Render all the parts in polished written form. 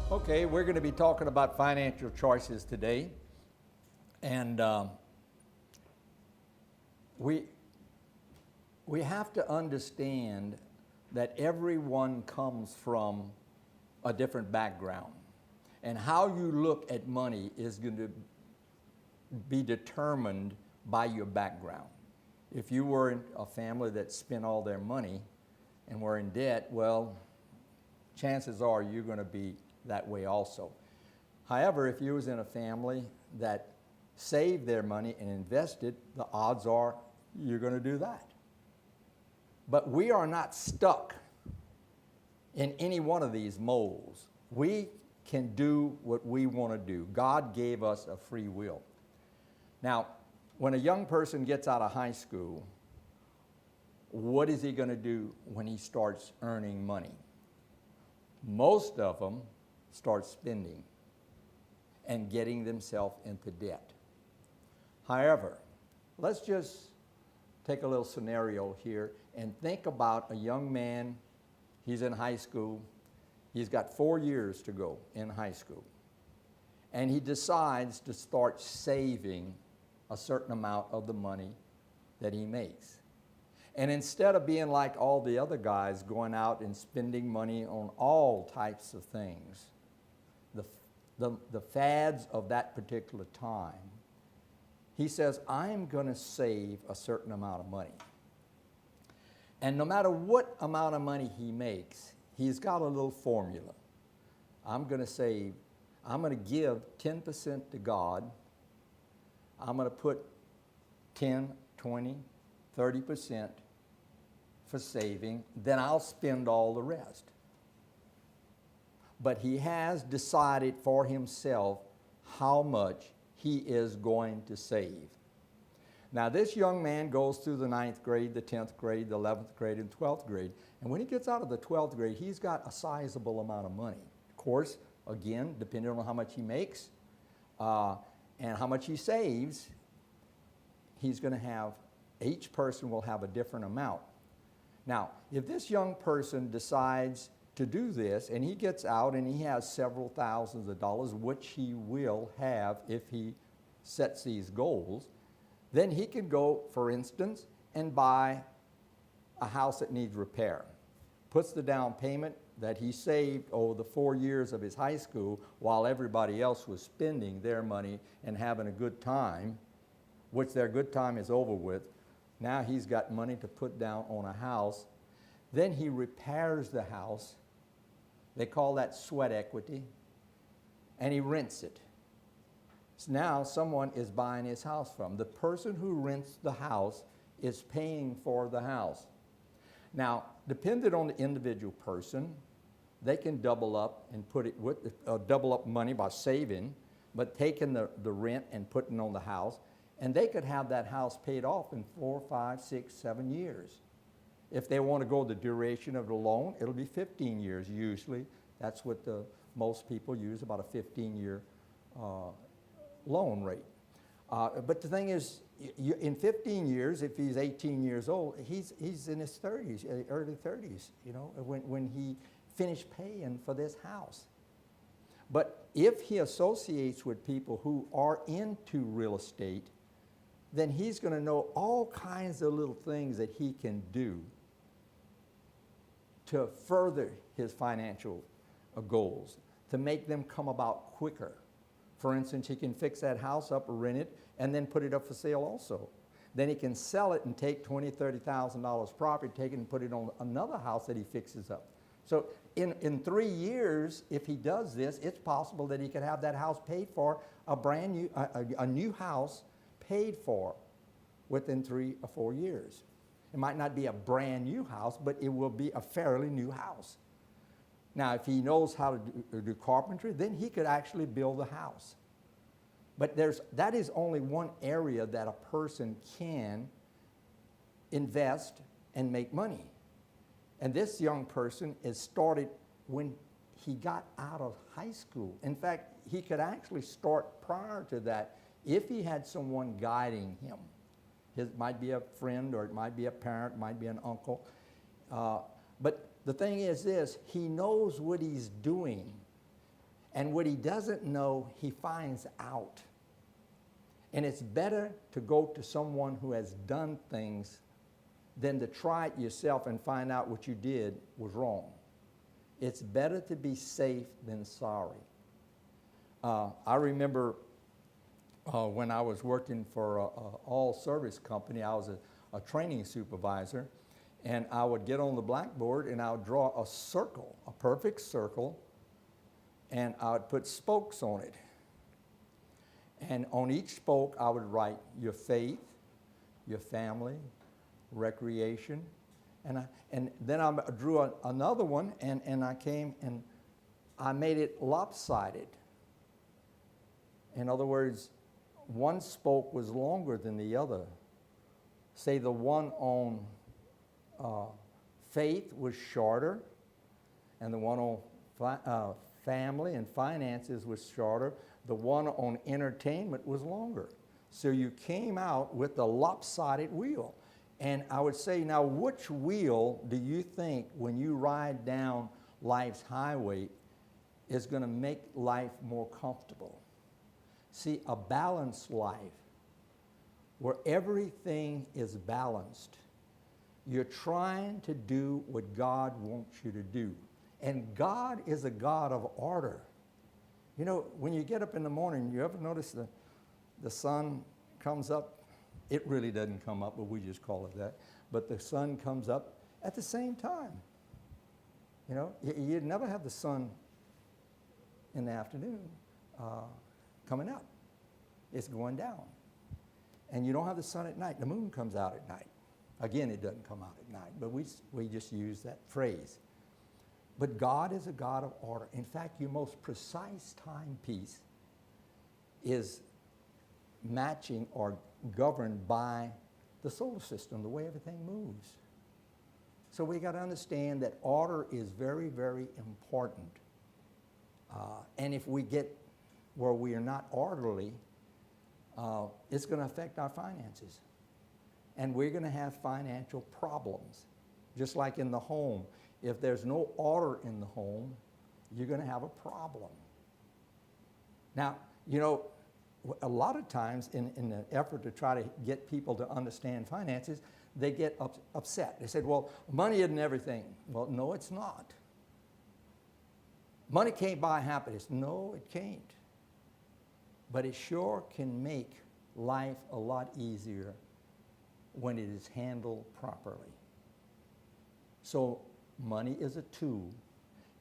Okay, we're going to be talking about financial choices today. And we, we have to understand that everyone comes from a different background. And how you look at money is going to be determined by your background. If you were in a family that spent all their money and were in debt, well, chances are you're going to be that way also. However, if you was in a family that saved their money and invested, the odds are you're going to do that. But we are not stuck in any one of these molds. We can do what we want to do. God gave us a free will. Now, when a young person gets out of high school, what is he going to do when he starts earning money? Most of them start spending and getting themselves into debt. However, let's just take a little scenario here and think about a young man. He's in high school. He's got 4 years to go in high school. And he decides to start saving a certain amount of the money that he makes. And instead of being like all the other guys going out and spending money on all types of things, the fads of that particular time, he says, I'm going to save a certain amount of money. And no matter what amount of money he makes, he's got a little formula. I'm going to give 10% to God. I'm going to put 10, 20, 30% for saving, then I'll spend all the rest. But he has decided for himself how much he is going to save. Now, this young man goes through the 9th grade, the 10th grade, the 11th grade, and 12th grade. And when he gets out of the 12th grade, he's got a sizable amount of money. Of course, again, depending on how much he makes and how much he saves, he's going to have, each person will have a different amount. Now, if this young person decides to do this and he gets out and he has several thousands of dollars, which he will have if he sets these goals, then he can go, for instance, and buy a house that needs repair. Puts the down payment that he saved over the 4 years of his high school while everybody else was spending their money and having a good time, which their good time is over with. Now he's got money to put down on a house. Then he repairs the house. They call that sweat equity. And he rents it. So now someone is buying his house from him. The person who rents the house is paying for the house. Now, depending on the individual person, they can double up and put it with double up money by saving, but taking the rent and putting on the house. And they could have that house paid off in 4, 5, 6, 7 years. If they want to go the duration of the loan, it'll be 15 years usually. That's what most people use, about a 15-year loan rate. But the thing is, in 15 years, if he's 18 years old, he's in his 30s, early 30s, you know, when he finished paying for this house. But if he associates with people who are into real estate, then he's going to know all kinds of little things that he can do to further his financial goals, to make them come about quicker. For instance, he can fix that house up or rent it and then put it up for sale also. Then he can sell it and take $20,000, $30,000 property, take it and put it on another house that he fixes up. So in 3 years, if he does this, it's possible that he could have that house paid for, a new house paid for within 3 or 4 years. It might not be a brand new house, but it will be a fairly new house. Now, if he knows how to do carpentry, then he could actually build a house. But that is only one area that a person can invest and make money. And this young person is started when he got out of high school. In fact, he could actually start prior to that if he had someone guiding him. It might be a friend, or it might be a parent, it might be an uncle. But the thing is this, he knows what he's doing. And what he doesn't know, he finds out. And it's better to go to someone who has done things than to try it yourself and find out what you did was wrong. It's better to be safe than sorry. I remember when I was working for an all-service company, I was a training supervisor, and I would get on the blackboard and I would draw a circle, a perfect circle, and I would put spokes on it. And on each spoke, I would write your faith, your family, recreation, and then I drew another one, and I came and I made it lopsided. In other words, one spoke was longer than the other. Say the one on faith was shorter, and the one on family and finances was shorter. The one on entertainment was longer. So you came out with the lopsided wheel. And I would say, now, which wheel do you think, when you ride down life's highway, is going to make life more comfortable? See, a balanced life, where everything is balanced, you're trying to do what God wants you to do. And God is a God of order. You know, when you get up in the morning, you ever notice the sun comes up? It really doesn't come up, but we just call it that. But the sun comes up at the same time. You know, you'd never have the sun in the afternoon coming up. It's going down. And you don't have the sun at night. The moon comes out at night. Again, it doesn't come out at night, but we just use that phrase. But God is a God of order. In fact, your most precise timepiece is matching or governed by the solar system, the way everything moves. So we got to understand that order is very, very important. And if we get where we are not orderly, it's going to affect our finances. And we're going to have financial problems. Just like in the home. If there's no order in the home, you're going to have a problem. Now, you know, a lot of times in an effort to try to get people to understand finances, they get upset. They said, well, money isn't everything. Well, no, it's not. Money can't buy happiness. No, it can't. But it sure can make life a lot easier when it is handled properly. So money is a tool,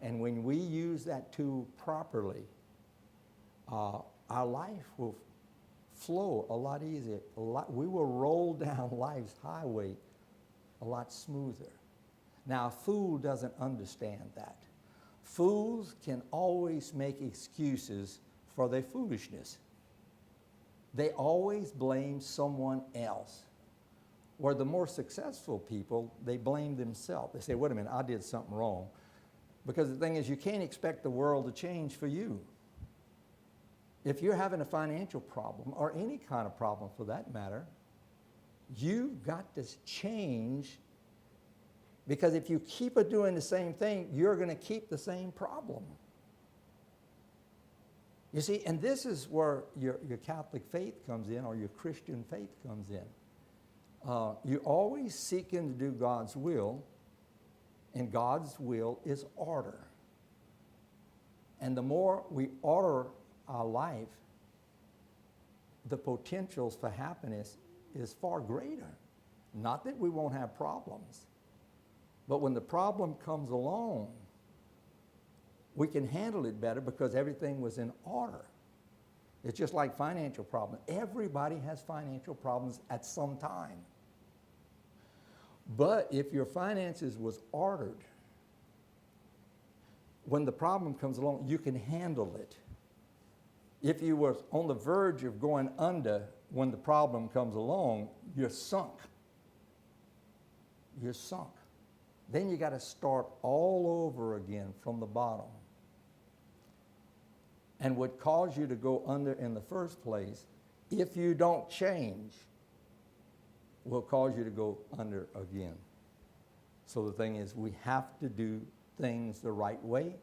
and when we use that tool properly, our life will flow a lot easier. We will roll down life's highway a lot smoother. Now, a fool doesn't understand that. Fools can always make excuses for their foolishness. They always blame someone else. Where the more successful people, they blame themselves. They say, wait a minute, I did something wrong. Because the thing is, you can't expect the world to change for you. If you're having a financial problem, or any kind of problem for that matter, you've got to change, because if you keep doing the same thing, you're going to keep the same problem. You see, and this is where your Catholic faith comes in, or your Christian faith comes in. You're always seeking to do God's will, and God's will is order. And the more we order our life, the potentials for happiness is far greater. Not that we won't have problems, but when the problem comes along, we can handle it better because everything was in order. It's just like financial problems. Everybody has financial problems at some time. But if your finances was ordered, when the problem comes along, you can handle it. If you were on the verge of going under when the problem comes along, you're sunk. You're sunk. Then you got to start all over again from the bottom. And what caused you to go under in the first place, if you don't change, will cause you to go under again. So the thing is, we have to do things the right way.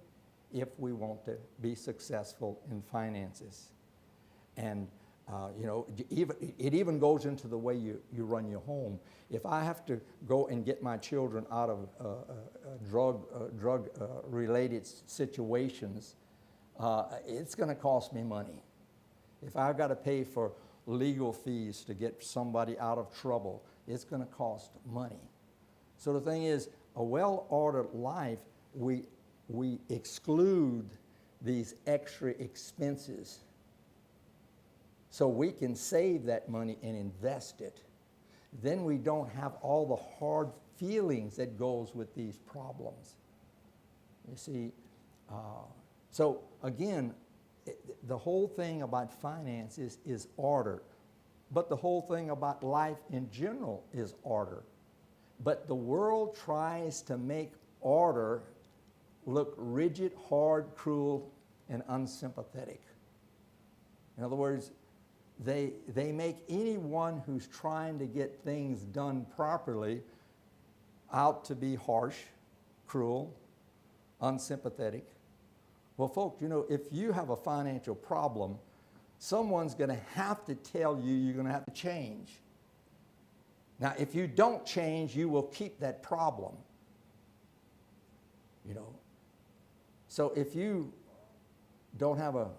if we want to be successful in finances. And you know, it even goes into the way you run your home. If I have to go and get my children out of drug-related situations, it's going to cost me money. If I've got to pay for legal fees to get somebody out of trouble, it's going to cost money. So the thing is, a well-ordered life, we exclude these extra expenses so we can save that money and invest it. Then we don't have all the hard feelings that goes with these problems. You see, so again, the whole thing about finances is order. But the whole thing about life in general is order. But the world tries to make order look rigid, hard, cruel, and unsympathetic. In other words, they make anyone who's trying to get things done properly out to be harsh, cruel, unsympathetic. Well, folks, you know, if you have a financial problem, someone's going to have to tell you you're going to have to change. Now, if you don't change, you will keep that problem. You know, so if you don't have a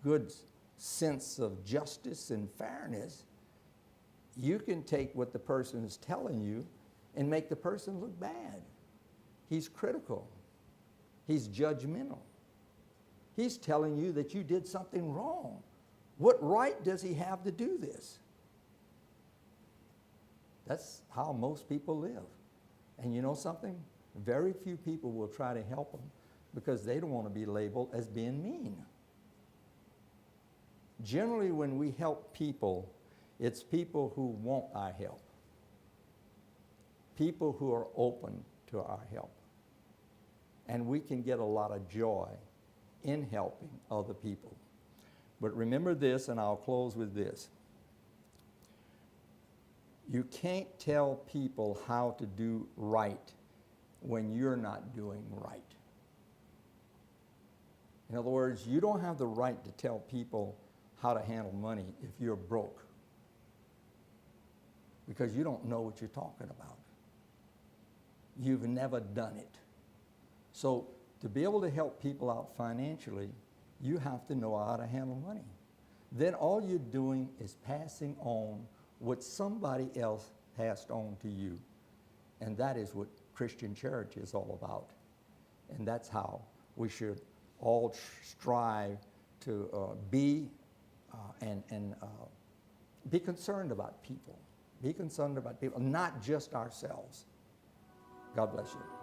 good sense of justice and fairness, you can take what the person is telling you and make the person look bad. He's critical. He's judgmental. He's telling you that you did something wrong. What right does he have to do this? That's how most people live. And you know something? Very few people will try to help them because they don't want to be labeled as being mean. Generally, when we help people, it's people who want our help. People who are open to our help. And we can get a lot of joy in helping other people. But remember this, and I'll close with this. You can't tell people how to do right when you're not doing right. In other words, you don't have the right to tell people how to handle money if you're broke, because you don't know what you're talking about. You've never done it. So to be able to help people out financially, you have to know how to handle money. Then all you're doing is passing on what somebody else passed on to you. And that is what Christian charity is all about. And that's how we should all strive to be concerned about people. Be concerned about people, not just ourselves. God bless you.